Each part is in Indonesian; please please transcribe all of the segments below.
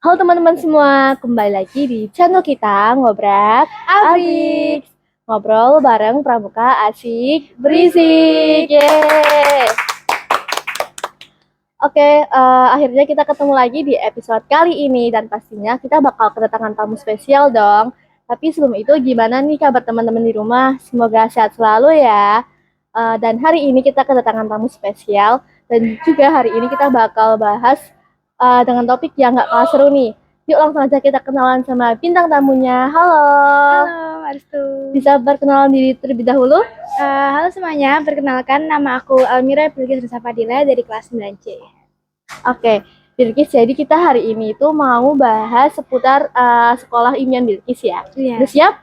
Halo teman-teman semua, kembali lagi di channel kita Ngobrak Abrik. Ngobrol bareng pramuka asik berisik. Yeay. Oke, akhirnya kita ketemu lagi di episode kali ini dan pastinya kita bakal kedatangan tamu spesial dong. Tapi sebelum itu gimana nih kabar teman-teman di rumah? Semoga sehat selalu ya. Dan hari ini kita kedatangan tamu spesial dan juga hari ini kita bakal bahas dengan topik yang gak kalah seru nih. Yuk langsung aja kita kenalan sama bintang tamunya. Halo. Halo, Aristu. Bisa perkenalan diri terlebih dahulu? Halo semuanya, perkenalkan nama aku Almira Bilqis Risa Fadila dari kelas 9C. Oke, Bilqis, jadi kita hari ini tuh mau bahas seputar sekolah impian Bilqis ya. Iya. Udah siap?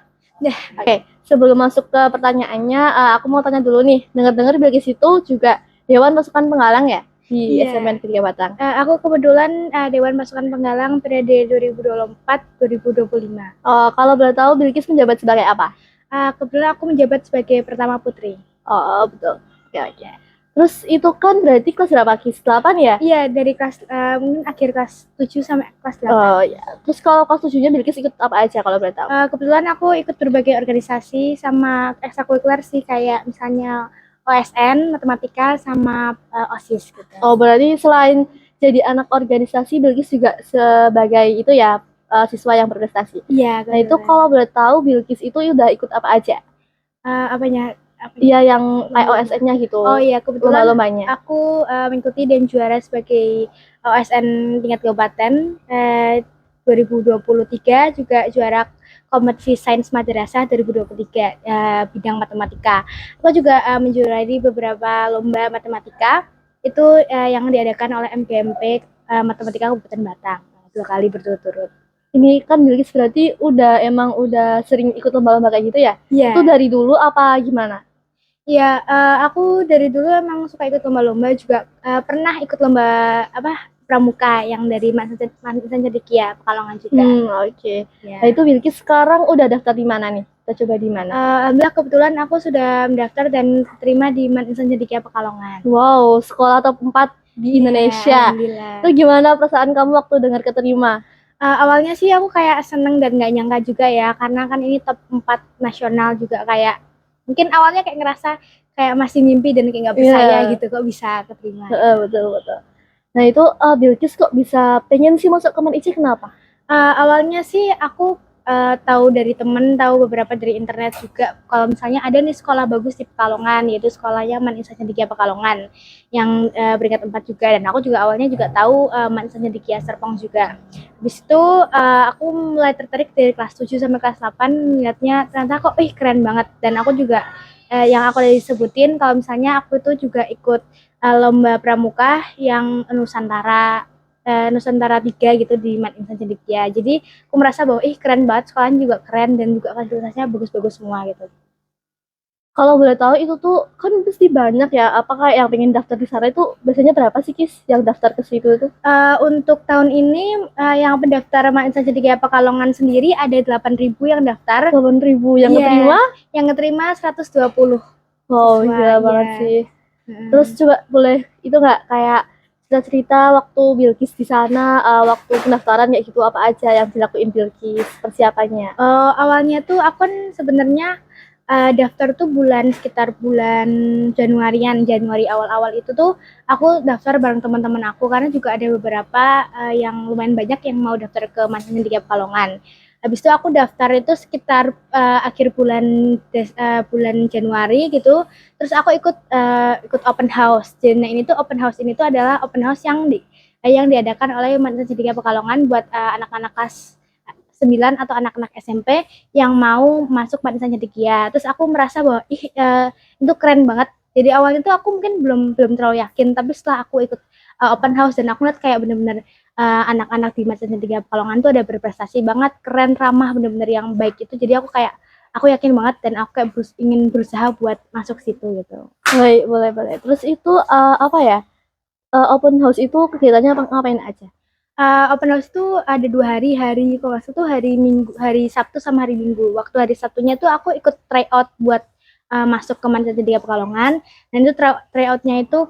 Udah. Oke, sebelum masuk ke pertanyaannya, aku mau tanya dulu nih. Dengar-dengar Bilqis itu juga Dewan Pasukan Penggalang ya di SMN 3 Batang. Aku kebetulan Dewan Pasukan Penggalang periode 2024-2025. Kalau boleh tahu Bilqis menjabat sebagai apa? Kebetulan aku menjabat sebagai pertama putri. Oh, betul. Oke. Terus itu kan berarti kelas berapa? Kelas 8 ya? Iya, dari kelas mungkin akhir kelas 7 sampai kelas 8. Oh ya. Terus kalau kelas 7-nya Bilqis ikut apa aja kalau boleh tahu? Kebetulan aku ikut berbagai organisasi sama ekstrakurikuler sih, kayak misalnya OSN, matematika, sama OSIS gitu. Oh, berarti selain jadi anak organisasi, Bilqis juga sebagai itu ya, siswa yang berprestasi. Iya. Nah, itu kalau boleh tahu Bilqis itu udah ikut apa aja? Apanya? Iya, yang OSN-nya gitu. Oh iya, kebetulan lomba-lombanya. aku mengikuti dan juara sebagai OSN tingkat kabupaten 2023, juga juara kompetisi sains madrasah 2023 bidang matematika. Aku juga menjuarai beberapa lomba matematika itu yang diadakan oleh MGMP Matematika Kabupaten Batang 2 kali berturut-turut. Ini kan Bilqis berarti udah sering ikut lomba-lomba kayak gitu ya? Iya. Itu dari dulu apa gimana? Iya, aku dari dulu emang suka ikut lomba-lomba, juga pernah ikut lomba pramuka yang dari Mat Insan Cendekia Pekalongan juga. Oke. Ya. Nah, itu Bilqis sekarang udah daftar di mana nih? Kita coba di mana? Alhamdulillah kebetulan aku sudah mendaftar dan terima di Mat Insan Cendekia Pekalongan. Wow, sekolah top 4 di Indonesia. Alhamdulillah. Itu gimana perasaan kamu waktu dengar keterima? Awalnya sih aku kayak seneng dan nggak nyangka juga ya, karena kan ini top 4 nasional juga, kayak mungkin awalnya kayak ngerasa kayak masih mimpi dan kayak nggak percaya gitu kok bisa keterima. Betul. Nah itu Bilqis kok bisa pengen sih masuk ke MAN-IC, kenapa? Awalnya sih aku tahu dari temen, tahu beberapa dari internet juga kalau misalnya ada nih sekolah bagus di Pekalongan, yaitu sekolahnya MAN Insan Cendekia Pekalongan yang peringkat 4 juga, dan aku juga awalnya juga tahu MAN Insan Cendekia Serpong juga. Habis itu aku mulai tertarik dari kelas 7 sampai kelas 8, lihatnya ternyata kok keren banget, dan aku juga yang aku udah disebutin kalau misalnya aku itu juga ikut lomba pramuka yang Nusantara 3 gitu di Mat Insan Cendekia. Jadi aku merasa bahwa keren banget, sekolahnya juga keren dan juga fasilitasnya bagus-bagus semua gitu. Kalau boleh tahu itu tuh kan pasti banyak ya, apakah yang pengen daftar di sana itu biasanya berapa sih Kis yang daftar ke situ itu? Untuk tahun ini yang pendaftar Mat Insan Cendekia Pekalongan sendiri ada 8.000 yang daftar. 8.000 yang keterima? Yang keterima 120. Wow, gila banget sih. Terus coba boleh itu nggak kayak cerita waktu Bilqis di sana, waktu pendaftaran kayak gitu, apa aja yang dilakuin Bilqis persiapannya? Awalnya tuh aku kan sebenarnya daftar tuh sekitar bulan Januari awal-awal itu tuh aku daftar bareng teman-teman aku, karena juga ada beberapa yang lumayan banyak yang mau daftar ke MAN Insan Cendekia Pekalongan. Habis itu aku daftar itu sekitar akhir bulan Januari gitu. Terus aku ikut open house. Nah ini tuh open house ini tuh adalah open house yang diadakan oleh MAN Insan Cendekia Pekalongan buat anak-anak kelas 9 atau anak-anak SMP yang mau masuk MAN Insan Cendekia. Terus aku merasa bahwa itu keren banget. Jadi awalnya tuh aku mungkin belum terlalu yakin, tapi setelah aku ikut open house dan aku lihat kayak bener-bener anak-anak di MAN Insan Cendekia Pekalongan tuh ada berprestasi banget, keren, ramah, bener-bener yang baik itu. Jadi aku yakin banget dan aku kayak ingin berusaha buat masuk situ gitu. Baik, boleh. Terus itu apa ya? Open house itu kegiatannya ngapain aja? Open house itu ada 2 hari kalau nggak salah tuh hari Sabtu sama hari Minggu. Waktu hari Sabtunya tuh aku ikut tryout buat masuk ke MAN Insan Cendekia Pekalongan, dan itu tryoutnya itu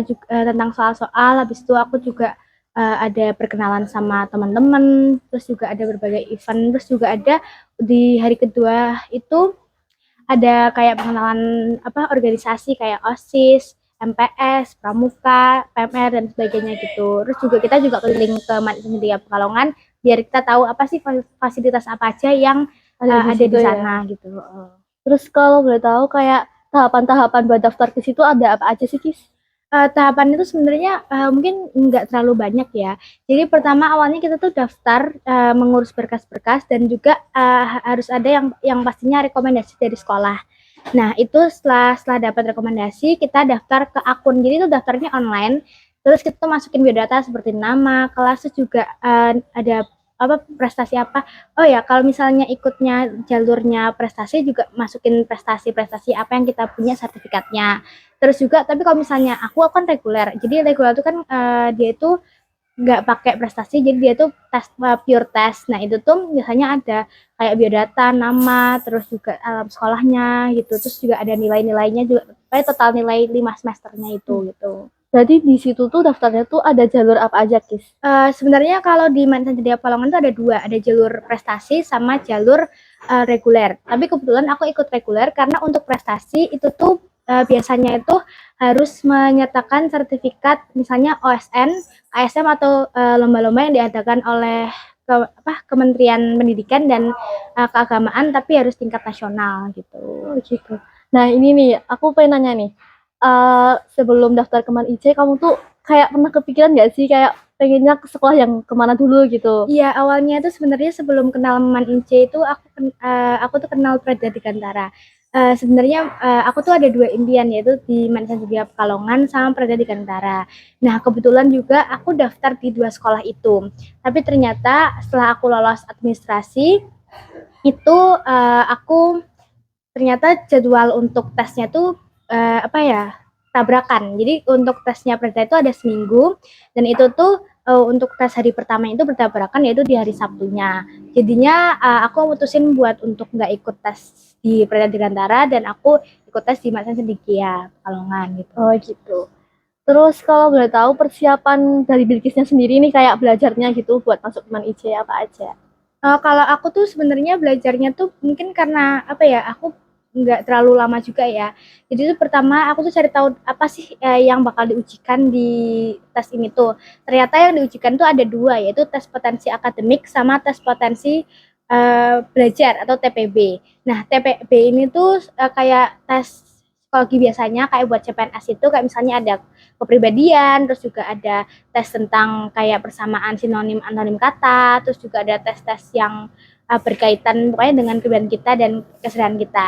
juga tentang soal-soal. Habis itu aku juga ada perkenalan sama teman-teman, terus juga ada berbagai event, terus juga ada di hari kedua itu ada kayak pengenalan organisasi kayak OSIS, MPS, Pramuka, PMR dan sebagainya gitu. Terus juga kita juga keliling ke Madia Pekalongan biar kita tahu apa sih fasilitas apa aja yang ada di sana ya. Gitu. Terus kalau boleh tahu kayak tahapan-tahapan buat daftar ke situ ada apa aja sih, Kis? Tahapan itu sebenarnya mungkin nggak terlalu banyak ya. Jadi pertama awalnya kita tuh daftar mengurus berkas-berkas dan juga harus ada yang pastinya rekomendasi dari sekolah. Nah itu setelah dapat rekomendasi kita daftar ke akun. Jadi itu daftarnya online. Terus kita masukin biodata seperti nama, kelas, juga ada prestasi apa. Oh ya kalau misalnya ikutnya jalurnya prestasi juga masukin prestasi-prestasi apa yang kita punya sertifikatnya. Terus juga tapi kalau misalnya aku kan reguler, jadi reguler itu kan dia itu nggak pakai prestasi, jadi dia tuh tes pure test. Nah itu tuh biasanya ada kayak biodata, nama, terus juga alam sekolahnya gitu, terus juga ada nilai-nilainya juga, kayak total nilai 5 semesternya itu gitu. Jadi di situ tuh daftarnya tuh ada jalur apa aja, Kis? Sebenarnya kalau di Mansanjaya Pekalongan tuh ada dua, ada jalur prestasi sama jalur reguler. Tapi kebetulan aku ikut reguler karena untuk prestasi itu tuh biasanya itu harus menyertakan sertifikat misalnya OSN, ASM atau lomba-lomba yang diadakan oleh Kementerian Pendidikan dan Keagamaan, tapi harus tingkat nasional gitu. Oh, gitu. Nah ini nih, aku pengen nanya nih. Sebelum daftar ke Man IC, kamu tuh kayak pernah kepikiran gak sih kayak pengennya ke sekolah yang kemana dulu gitu? Iya, awalnya itu sebenarnya sebelum kenal Man IC itu aku tuh kenal Prada Digantara. Sebenarnya aku tuh ada dua impian, yaitu di Mansanjaya Pekalongan sama Prada Digantara. Nah kebetulan juga aku daftar di dua sekolah itu. Tapi ternyata setelah aku lolos administrasi itu aku ternyata jadwal untuk tesnya tuh tabrakan. Jadi untuk tesnya Preda itu ada seminggu dan itu tuh untuk tes hari pertama itu bertabrakan yaitu di hari Sabtunya. Jadinya aku mutusin buat untuk nggak ikut tes di Preda Dirgantara dan aku ikut tes di Masan Cendekia Pekalongan gitu. Oh gitu. Terus kalau boleh tahu persiapan dari Bilkisnya sendiri nih kayak belajarnya gitu buat masuk Man IC apa aja? Kalau aku tuh sebenarnya belajarnya tuh mungkin karena aku nggak terlalu lama juga ya. Jadi itu pertama aku tuh cari tahu apa sih yang bakal diujikan di tes ini tuh. Ternyata yang diujikan tuh ada dua, yaitu tes potensi akademik sama tes potensi belajar atau TPB. Nah TPB ini tuh kayak tes psikologi biasanya kayak buat CPNS itu kayak misalnya ada kepribadian, terus juga ada tes tentang kayak persamaan sinonim anonim kata, terus juga ada tes-tes yang berkaitan pokoknya dengan kepribadian kita dan keseharian kita.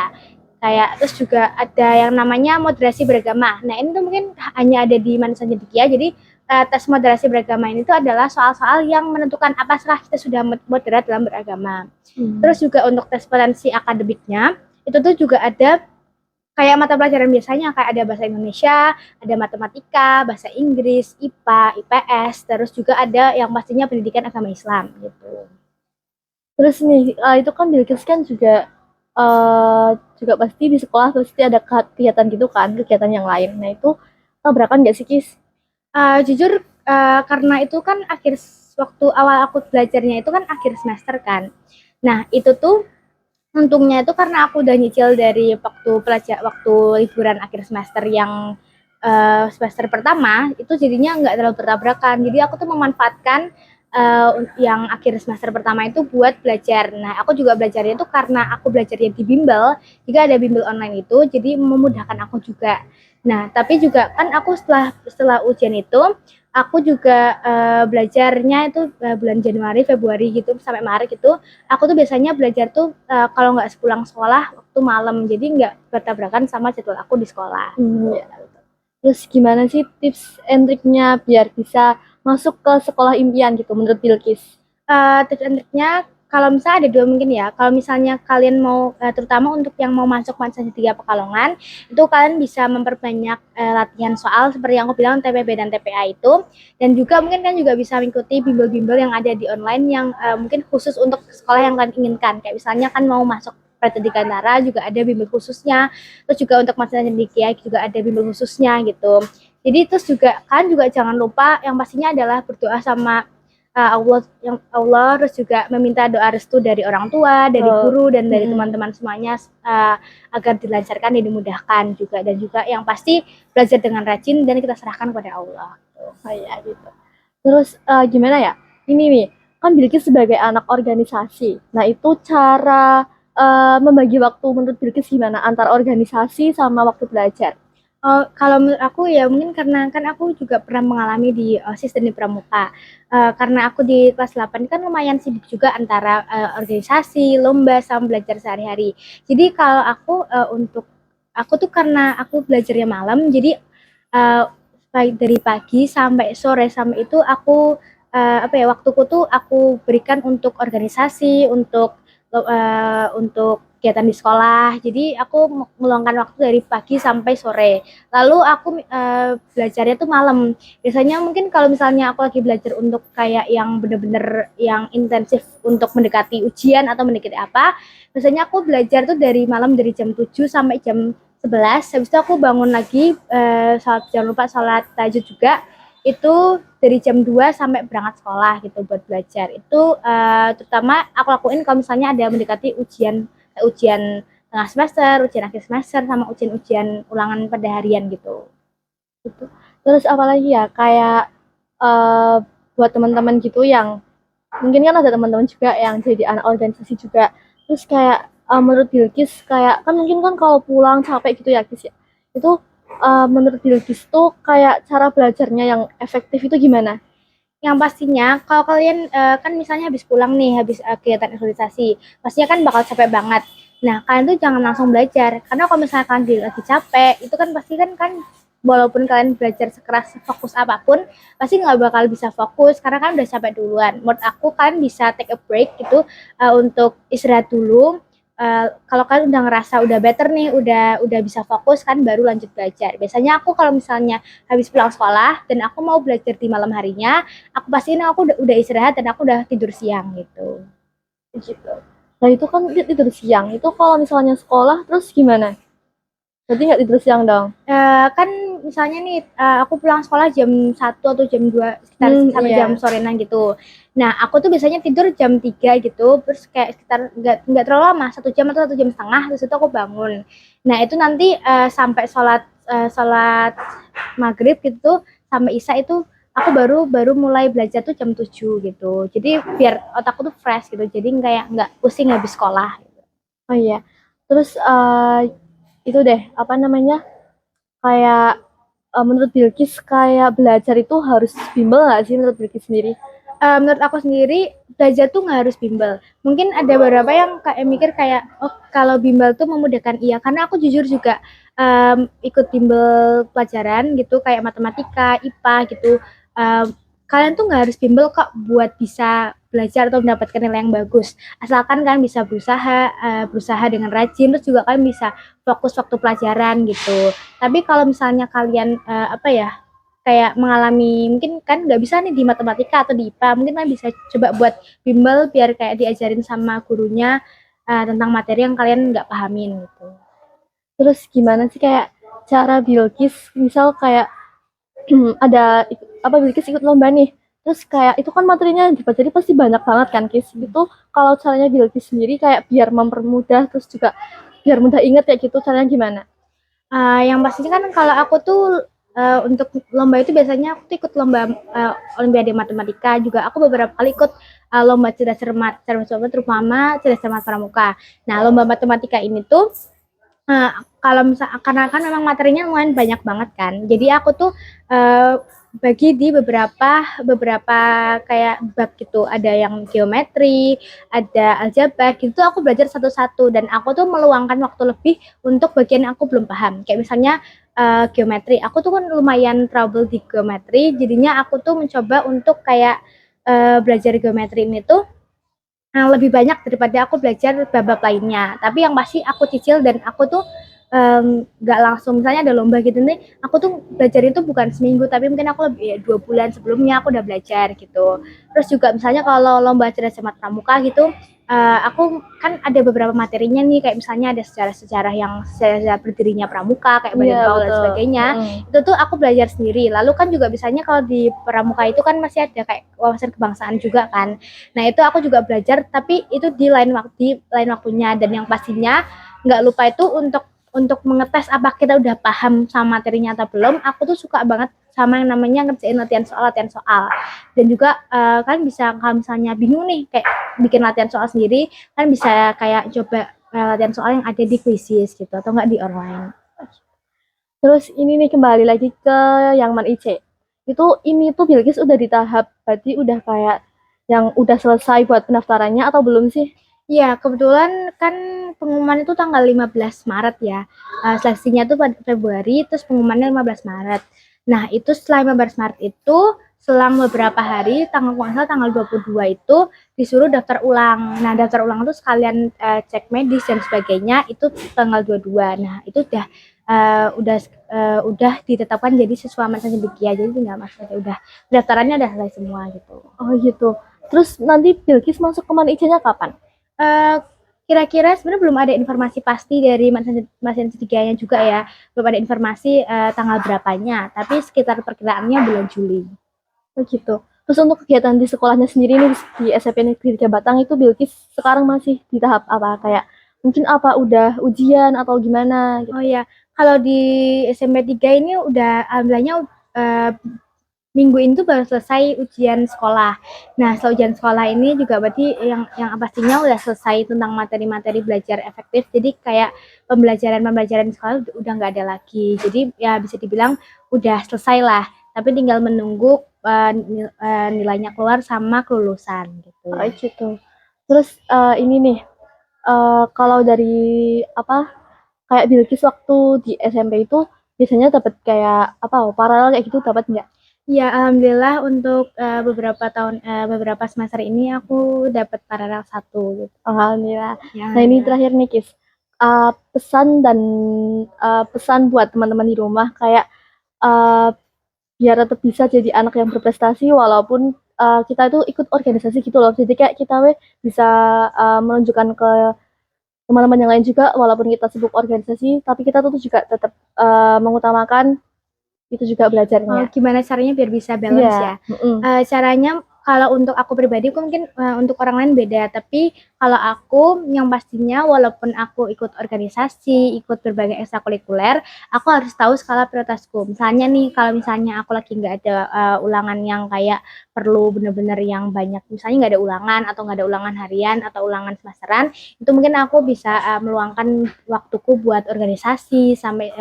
Kayak terus juga ada yang namanya moderasi beragama. Nah ini tuh mungkin hanya ada di Manusia Cendekia. Jadi tes moderasi beragama ini tuh adalah soal-soal yang menentukan apakah kita sudah moderat dalam beragama. Terus juga untuk tes potensi akademiknya itu tuh juga ada kayak mata pelajaran biasanya kayak ada bahasa Indonesia, ada matematika, bahasa Inggris, IPA, IPS, terus juga ada yang pastinya pendidikan agama Islam gitu. Terus nih itu kan Bilkis kan juga pasti di sekolah pasti ada kegiatan gitu kan, kegiatan yang lain. Nah itu tabrakan gak sih, Kis? Jujur karena itu kan waktu awal aku belajarnya itu kan akhir semester kan. Nah itu tuh untungnya itu karena aku udah nyicil dari waktu liburan akhir semester yang semester pertama itu jadinya nggak terlalu bertabrakan. Jadi aku tuh memanfaatkan yang akhir semester pertama itu buat belajar. Nah aku juga belajarnya itu karena aku belajarnya di bimbel, juga ada bimbel online itu, jadi memudahkan aku juga. Nah tapi juga kan aku setelah ujian itu aku juga belajarnya itu bulan Januari, Februari gitu sampai Maret itu. Aku tuh biasanya belajar tuh kalau nggak sepulang sekolah waktu malam, jadi nggak bertabrakan sama jadwal aku di sekolah. Ya. Terus gimana sih tips and triknya biar bisa masuk ke sekolah impian gitu menurut Bilkis? Tips and triknya kalau misalnya ada dua mungkin ya. Kalau misalnya kalian mau terutama untuk yang mau masuk Mansajaya Pekalongan, itu kalian bisa memperbanyak latihan soal seperti yang aku bilang TPB dan TPA itu, dan juga mungkin kan juga bisa mengikuti bimbel-bimbel yang ada di online yang mungkin khusus untuk sekolah yang kalian inginkan. Kayak misalnya kan mau masuk Prada Digantara juga ada bimbel khususnya, terus juga untuk Mansajaya juga ada bimbel khususnya gitu. Jadi terus juga kan juga jangan lupa yang pastinya adalah berdoa sama Allah, terus juga meminta doa restu dari orang tua, dari guru dan dari teman-teman semuanya, agar dilancarkan dan dimudahkan juga, dan juga yang pasti belajar dengan rajin dan kita serahkan kepada Allah. Kayak gitu. Terus gimana ya? Ini nih, kan Bilkis sebagai anak organisasi. Nah, itu cara membagi waktu menurut Bilkis gimana antara organisasi sama waktu belajar? Kalau menurut aku ya mungkin karena kan aku juga pernah mengalami di OSIS dan di Pramuka. Karena aku di kelas 8 kan lumayan sibuk juga antara organisasi, lomba, sama belajar sehari-hari. Jadi kalau aku untuk aku tuh karena aku belajarnya malam, jadi uh, dari pagi sampai sore sampai itu aku apa ya, waktuku tuh aku berikan untuk organisasi, untuk kegiatan di sekolah. Jadi aku meluangkan waktu dari pagi sampai sore. Lalu aku belajarnya tuh malam. Biasanya mungkin kalau misalnya aku lagi belajar untuk kayak yang bener-bener yang intensif untuk mendekati ujian atau mendekati apa, biasanya aku belajar tuh dari malam, dari jam 7 sampai jam 11. Habis itu aku bangun lagi, jangan lupa sholat tahajud juga. Itu dari jam 2 sampai berangkat sekolah gitu buat belajar. Itu terutama aku lakuin kalau misalnya ada mendekati ujian tengah semester, ujian akhir semester, sama ujian-ujian ulangan pada harian gitu. Gitu. Terus apalagi ya, kayak eh, buat teman-teman gitu yang mungkin kan ada teman-teman juga yang jadi anak organisasi juga. Terus kayak menurut Bilkis kayak kan mungkin kan kalau pulang capek gitu ya Kis ya. Itu menurut Bilkis tuh kayak cara belajarnya yang efektif itu gimana? Yang pastinya kalau kalian kan misalnya habis pulang nih, habis kegiatan organisasi, pastinya kan bakal capek banget. Nah, kalian tuh jangan langsung belajar, karena kalau misalnya kalian lagi capek, itu kan pasti kan walaupun kalian belajar sekeras fokus apapun, pasti nggak bakal bisa fokus karena kan udah capek duluan. Menurut aku kan bisa take a break gitu, untuk istirahat dulu. Kalau kalian udah ngerasa udah better nih, udah bisa fokus kan, baru lanjut belajar. Biasanya aku kalau misalnya habis pulang sekolah dan aku mau belajar di malam harinya, aku pastiin aku udah istirahat dan aku udah tidur siang gitu. Gitu. Nah itu kan tidur siang. Itu kalau misalnya sekolah terus gimana? Berarti nggak tidur siang dong? Kan misalnya nih aku pulang sekolah jam 1 atau jam 2 sekitar sampai Iya. jam sorean gitu. Nah, aku tuh biasanya tidur jam 3 gitu, terus kayak sekitar nggak terlalu lama, 1 jam atau 1 jam setengah, terus itu aku bangun. Nah, itu nanti sampai sholat maghrib gitu, sampai isya itu aku baru mulai belajar tuh jam 7 gitu. Jadi biar otakku tuh fresh gitu, jadi kayak nggak pusing habis sekolah. Oh iya. Terus itu deh apa namanya? Kayak menurut Bilkis kayak belajar itu harus bimbel nggak sih menurut Bilkis sendiri? Menurut aku sendiri belajar tuh nggak harus bimbel. Mungkin ada beberapa yang kayak mikir kayak, oh kalau bimbel tuh memudahkan, iya. Karena aku jujur juga ikut bimbel pelajaran gitu kayak matematika, IPA gitu. Kalian tuh nggak harus bimbel kok buat bisa belajar atau mendapatkan nilai yang bagus. Asalkan kalian bisa berusaha dengan rajin, terus juga kalian bisa fokus waktu pelajaran gitu. Tapi kalau misalnya kalian apa ya, kayak mengalami mungkin kan nggak bisa nih di matematika atau di IPA, mungkin kan bisa coba buat bimbel biar kayak diajarin sama gurunya tentang materi yang kalian nggak pahamin gitu. Terus gimana sih kayak cara Bilkis misal kayak ada apa Bilkis ikut lomba nih. Terus kayak itu kan materinya yang dipelajari pasti banyak banget kan Kis. Itu kalau caranya Bilkis sendiri kayak biar mempermudah terus juga biar mudah inget kayak gitu caranya gimana? Yang pastinya kan kalau aku tuh untuk lomba itu biasanya aku tuh ikut lomba olimpiade matematika juga. Aku beberapa kali ikut lomba cerdas cermat terutama cerdas cermat pramuka. Nah, lomba matematika ini tuh kalau misalnya karena kan memang materinya lumayan banyak banget kan. Jadi aku tuh bagi di beberapa kayak bab gitu. Ada yang geometri, ada aljabar gitu. Aku belajar satu-satu dan aku tuh meluangkan waktu lebih untuk bagian yang aku belum paham. Kayak misalnya geometri. Aku tuh kan lumayan trouble di geometri. Jadinya aku tuh mencoba untuk kayak belajar geometri ini tuh lebih banyak daripada aku belajar bab-bab lainnya. Tapi yang pasti aku cicil dan aku tuh nggak langsung misalnya ada lomba gitu nih, aku tuh belajar itu bukan seminggu tapi mungkin aku lebih ya 2 bulan sebelumnya aku udah belajar gitu. Terus juga misalnya kalau lomba cerdas cermat pramuka gitu, aku kan ada beberapa materinya nih kayak misalnya ada sejarah-sejarah yang sejarah berdirinya pramuka kayak Iya, Baden Powell dan betul. sebagainya. Mm-mm. Itu tuh aku belajar sendiri. Lalu kan juga misalnya kalau di pramuka itu kan masih ada kayak wawasan kebangsaan juga kan. Nah, itu aku juga belajar tapi itu di lain waktunya dan yang pastinya nggak lupa itu untuk mengetes apa kita udah paham sama materinya atau belum. Aku tuh suka banget sama yang namanya ngerjain latihan soal. Dan juga kan bisa kalau misalnya bingung nih kayak bikin latihan soal sendiri, kan bisa kayak coba latihan soal yang ada di Quizzes gitu atau enggak di online. Terus ini nih kembali lagi ke yang Man IC. Itu ini tuh Bilkis udah di tahap berarti udah kayak yang udah selesai buat pendaftarannya atau belum sih? Iya, kebetulan kan pengumuman itu tanggal 15 Maret ya. Seleksinya tuh pada Februari, terus pengumumannya 15 Maret. Nah, itu setelah 15 Maret itu, selang beberapa hari, tanggal kalau nggak salah tanggal 22 itu disuruh daftar ulang. Nah, daftar ulang itu sekalian cek medis dan sebagainya, itu tanggal 22. Nah, itu udah ditetapkan jadi siswa mantan cendekia, jadi tinggal masuk aja udah pendaftarannya udah selesai semua gitu. Oh gitu. Terus nanti Bilkis masuk ke Man IC-nya kapan? Eh, Kira-kira sebenarnya belum ada informasi pasti dari mesin ketiganya juga ya, belum ada informasi tanggal berapanya, tapi sekitar perkiraannya bulan Juli. Oh gitu. Terus untuk kegiatan di sekolahnya sendiri nih di SMP Negeri 3 Batang itu Bilkis sekarang masih di tahap apa? Kayak mungkin apa udah ujian atau gimana gitu. Oh ya, kalau di SMP 3 ini udah alhamdulillahnya eh, minggu ini tuh baru selesai ujian sekolah. Nah, setelah ujian sekolah ini juga berarti yang pastinya udah selesai tentang materi-materi belajar efektif. Jadi kayak pembelajaran-pembelajaran di sekolah udah nggak ada lagi. Jadi ya bisa dibilang udah selesai lah. Tapi tinggal menunggu nilainya keluar sama kelulusan gitu. Oh gitu. Terus ini nih kalau dari apa kayak Bilkis waktu di SMP itu biasanya dapat kayak apa paralel kayak gitu dapat nggak? Ya, alhamdulillah untuk beberapa semester ini aku dapat paralel satu gitu. Alhamdulillah. Ya, Nah ini alhamdulillah. terakhir nih Kis. Pesan buat teman-teman di rumah kayak uh, biar tetap bisa jadi anak yang berprestasi walaupun kita itu ikut organisasi gitu loh. Jadi kayak kita bisa menunjukkan ke teman-teman yang lain juga walaupun kita sibuk organisasi tapi kita tuh juga tetap mengutamakan itu juga belajarnya. Gimana caranya biar bisa balance Iya. ya? Mm-mm. Caranya kalau untuk aku pribadi mungkin untuk orang lain beda, tapi kalau aku yang pastinya walaupun aku ikut organisasi, ikut berbagai ekstrakurikuler, aku harus tahu skala prioritasku. Misalnya nih, kalau misalnya aku lagi nggak ada ulangan yang kayak perlu bener-bener yang banyak, misalnya nggak ada ulangan atau nggak ada ulangan harian atau ulangan semesteran, itu mungkin aku bisa meluangkan waktuku buat organisasi sampai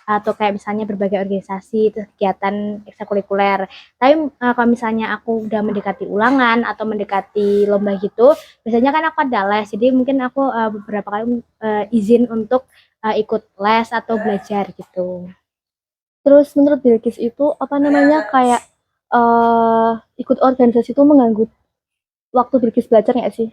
atau kayak misalnya berbagai organisasi, terus kegiatan ekstrakurikuler. Tapi kalau misalnya aku udah mendekati ulangan atau mendekati lomba gitu, biasanya kan aku ada les. Jadi mungkin aku beberapa kali izin untuk ikut les atau belajar gitu. Terus menurut Bilkis itu apa namanya kayak ikut organisasi itu mengganggu waktu Bilkis belajar nggak sih?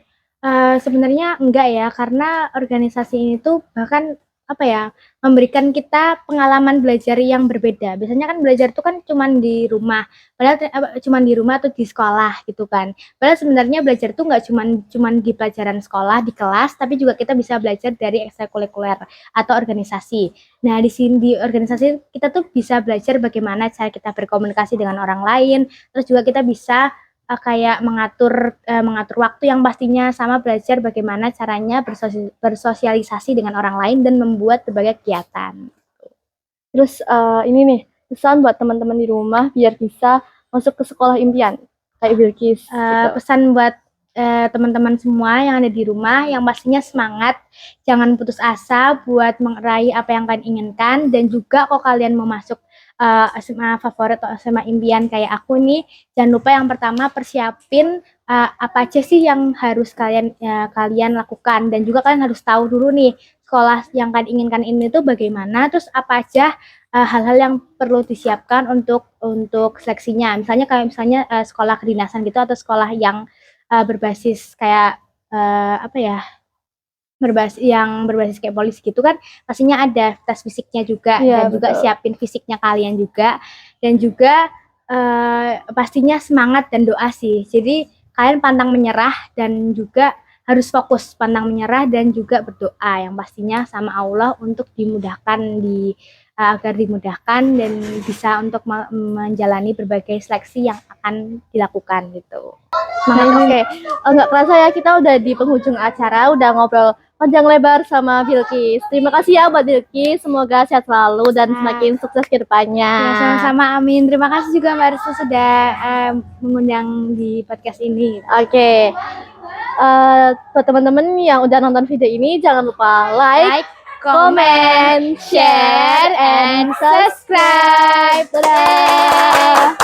Sebenarnya enggak ya, karena organisasi ini tuh bahkan apa ya, memberikan kita pengalaman belajar yang berbeda. Biasanya kan belajar tuh kan cuman di rumah, padahal cuman di rumah atau di sekolah gitu kan. Padahal sebenarnya belajar tuh nggak cuman cuman di pelajaran sekolah, di kelas, tapi juga kita bisa belajar dari ekstrakurikuler atau organisasi. Nah, di sini di organisasi kita tuh bisa belajar bagaimana cara kita berkomunikasi dengan orang lain, terus juga kita bisa kayak mengatur waktu yang pastinya sama belajar bagaimana caranya bersosialisasi dengan orang lain dan membuat berbagai kegiatan. Terus ini nih pesan buat teman-teman di rumah biar bisa masuk ke sekolah impian kayak Bilkis gitu. Pesan buat teman-teman semua yang ada di rumah yang pastinya semangat, jangan putus asa buat meraih apa yang kalian inginkan dan juga kalau kalian mau masuk SMA favorit atau SMA impian kayak aku nih, jangan lupa yang pertama persiapin apa aja sih yang harus kalian lakukan dan juga kalian harus tahu dulu nih sekolah yang kalian inginkan ini tuh bagaimana, terus apa aja hal-hal yang perlu disiapkan untuk seleksinya. Misalnya kayak misalnya sekolah kedinasan gitu atau sekolah yang berbasis kayak apa ya? berbasis kayak polisi gitu kan pastinya ada tes fisiknya juga Iya, dan juga betul. siapin fisiknya kalian juga dan juga pastinya semangat dan doa sih. Jadi kalian pantang menyerah dan juga harus fokus pantang menyerah dan juga berdoa yang pastinya sama Allah untuk dimudahkan agar dimudahkan dan bisa untuk menjalani berbagai seleksi yang akan dilakukan gitu. Semangat Nah, ini. oke. Nggak kerasa ya kita udah di penghujung acara, udah ngobrol panjang lebar sama Bilkis. Terima kasih ya buat Bilkis, semoga sehat selalu dan semakin sukses ke depannya. Ya, sama-sama, amin. Terima kasih juga Mbak Restu sudah mengundang di podcast ini. Oke. Buat teman-teman yang udah nonton video ini, jangan lupa like, comment, share, and subscribe. Dadah.